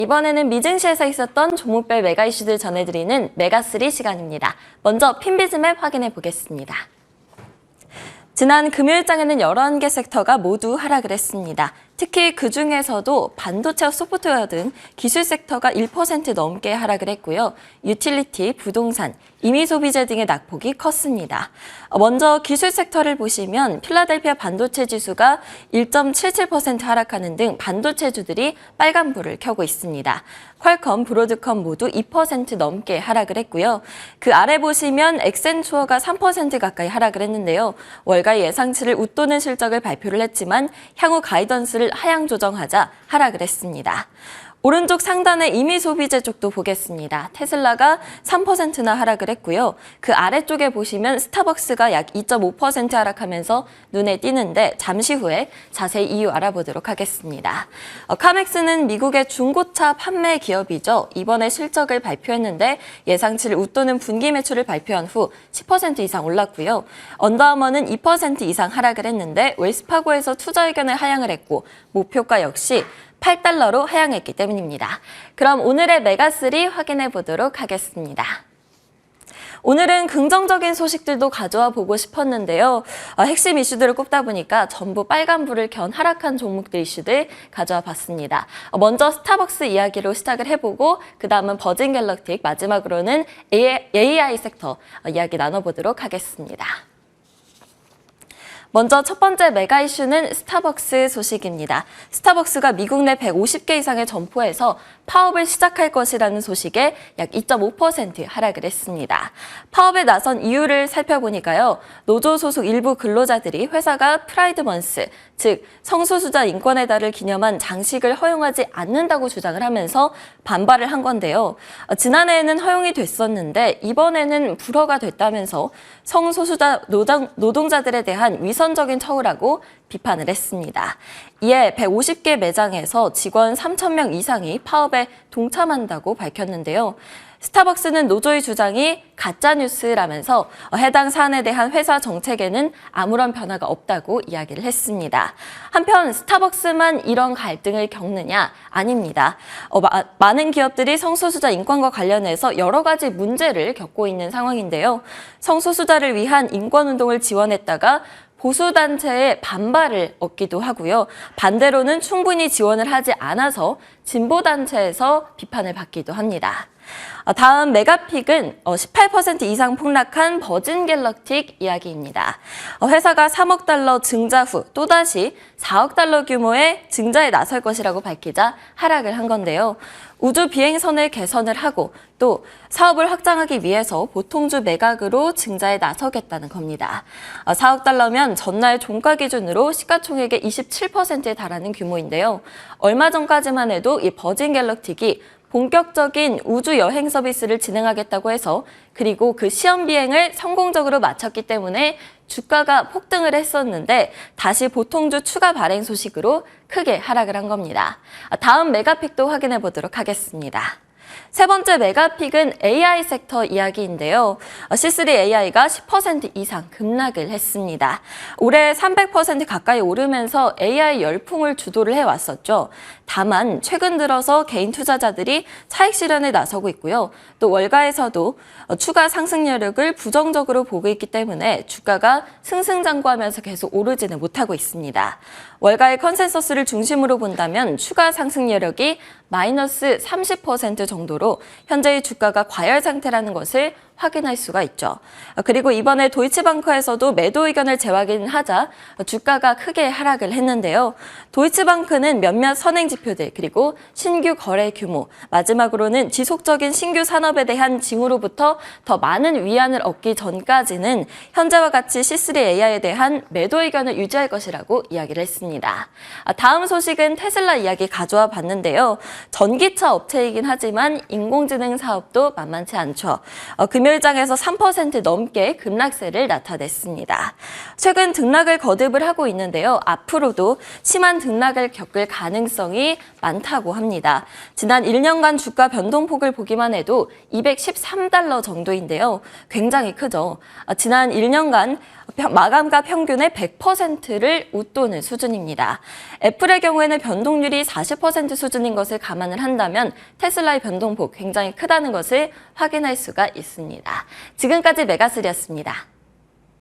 이번에는 미증시에서 있었던 종목별 메가 이슈들 전해드리는 메가3 시간입니다. 먼저 핀비즈맵 확인해 보겠습니다. 지난 금요일장에는 11개 섹터가 모두 하락을 했습니다. 특히 그중에서도 반도체와 소프트웨어 등 기술 섹터가 1% 넘게 하락을 했고요. 유틸리티, 부동산, 임의소비재 등의 낙폭이 컸습니다. 먼저 기술 섹터를 보시면 필라델피아 반도체 지수가 1.77% 하락하는 등 반도체주들이 빨간불을 켜고 있습니다. 퀄컴, 브로드컴 모두 2% 넘게 하락을 했고요. 그 아래 보시면 엑센추어가 3% 가까이 하락을 했는데요. 월가 예상치를 웃도는 실적을 발표를 했지만 향후 가이던스를 하향 조정하자 하락을 했습니다. 오른쪽 상단의 임의소비재 쪽도 보겠습니다. 테슬라가 3%나 하락을 했고요. 그 아래쪽에 보시면 스타벅스가 약 2.5% 하락하면서 눈에 띄는데 잠시 후에 자세히 이유 알아보도록 하겠습니다. 카맥스는 미국의 중고차 판매 기업이죠. 이번에 실적을 발표했는데 예상치를 웃도는 분기 매출을 발표한 후 10% 이상 올랐고요. 언더아머는 2% 이상 하락을 했는데 웰스파고에서 투자 의견을 하향을 했고 목표가 역시 $8로 하향했기 때문입니다. 그럼 오늘의 메가3 확인해 보도록 하겠습니다. 오늘은 긍정적인 소식들도 가져와 보고 싶었는데요. 핵심 이슈들을 꼽다 보니까 전부 빨간불을 켠 하락한 종목들 이슈들 가져와 봤습니다. 먼저 스타벅스 이야기로 시작을 해보고 그 다음은 버진 갤럭틱, 마지막으로는 AI 섹터 이야기 나눠보도록 하겠습니다. 먼저 첫 번째 메가 이슈는 스타벅스 소식입니다. 스타벅스가 미국 내 150개 이상의 점포에서 파업을 시작할 것이라는 소식에 약 2.5% 하락을 했습니다. 파업에 나선 이유를 살펴보니까요. 노조 소속 일부 근로자들이 회사가 프라이드 먼스, 즉 성소수자 인권의 달을 기념한 장식을 허용하지 않는다고 주장을 하면서 반발을 한 건데요. 지난해에는 허용이 됐었는데 이번에는 불허가 됐다면서 성소수자 노동자들에 대한 위선적인 처우라고 비판을 했습니다. 이에 150개 매장에서 직원 3,000명 이상이 파업에 동참한다고 밝혔는데요. 스타벅스는 노조의 주장이 가짜뉴스라면서 해당 사안에 대한 회사 정책에는 아무런 변화가 없다고 이야기를 했습니다. 한편 스타벅스만 이런 갈등을 겪느냐? 아닙니다. 많은 기업들이 성소수자 인권과 관련해서 여러 가지 문제를 겪고 있는 상황인데요. 성소수자를 위한 인권운동을 지원했다가 보수단체의 반발을 얻기도 하고요. 반대로는 충분히 지원을 하지 않아서 진보단체에서 비판을 받기도 합니다. 다음 메가픽은 18% 이상 폭락한 버진 갤럭틱 이야기입니다. 회사가 3억 달러 증자 후 또다시 4억 달러 규모의 증자에 나설 것이라고 밝히자 하락을 한 건데요. 우주 비행선을 개선을 하고 또 사업을 확장하기 위해서 보통주 매각으로 증자에 나서겠다는 겁니다. 4억 달러면 전날 종가 기준으로 시가총액의 27%에 달하는 규모인데요. 얼마 전까지만 해도 이 버진 갤럭틱이 본격적인 우주 여행 서비스를 진행하겠다고 해서 그리고 그 시험 비행을 성공적으로 마쳤기 때문에 주가가 폭등을 했었는데 다시 보통주 추가 발행 소식으로 크게 하락을 한 겁니다. 다음 메가픽도 확인해 보도록 하겠습니다. 세 번째 메가픽은 AI 섹터 이야기인데요. C3 AI가 10% 이상 급락을 했습니다. 올해 300% 가까이 오르면서 AI 열풍을 주도를 해왔었죠. 다만 최근 들어서 개인 투자자들이 차익 실현에 나서고 있고요. 또 월가에서도 추가 상승 여력을 부정적으로 보고 있기 때문에 주가가 승승장구하면서 계속 오르지는 못하고 있습니다. 월가의 컨센서스를 중심으로 본다면 추가 상승 여력이 마이너스 30% 정도로 현재의 주가가 과열 상태라는 것을 확인할 수가 있죠. 그리고 이번에 도이치방크에서도 매도 의견을 재확인하자 주가가 크게 하락을 했는데요. 도이치방크는 몇몇 선행 지표들 그리고 신규 거래 규모, 마지막으로는 지속적인 신규 산업에 대한 징후로부터 더 많은 위안을 얻기 전까지는 현재와 같이 C3 AI에 대한 매도 의견을 유지할 것이라고 이야기를 했습니다. 다음 소식은 테슬라 이야기 가져와 봤는데요. 전기차 업체이긴 하지만 인공지능 사업도 만만치 않죠. 금요일장에서 3% 넘게 급락세를 나타냈습니다. 최근 등락을 거듭을 하고 있는데요. 앞으로도 심한 등락을 겪을 가능성이 많다고 합니다. 지난 1년간 주가 변동폭을 보기만 해도 $213 정도인데요. 굉장히 크죠. 지난 1년간 마감가 평균의 100%를 웃도는 수준입니다. 애플의 경우에는 변동률이 40% 수준인 것을 감안을 한다면 테슬라의 변동폭 굉장히 크다는 것을 확인할 수가 있습니다. 지금까지 메가스리였습니다.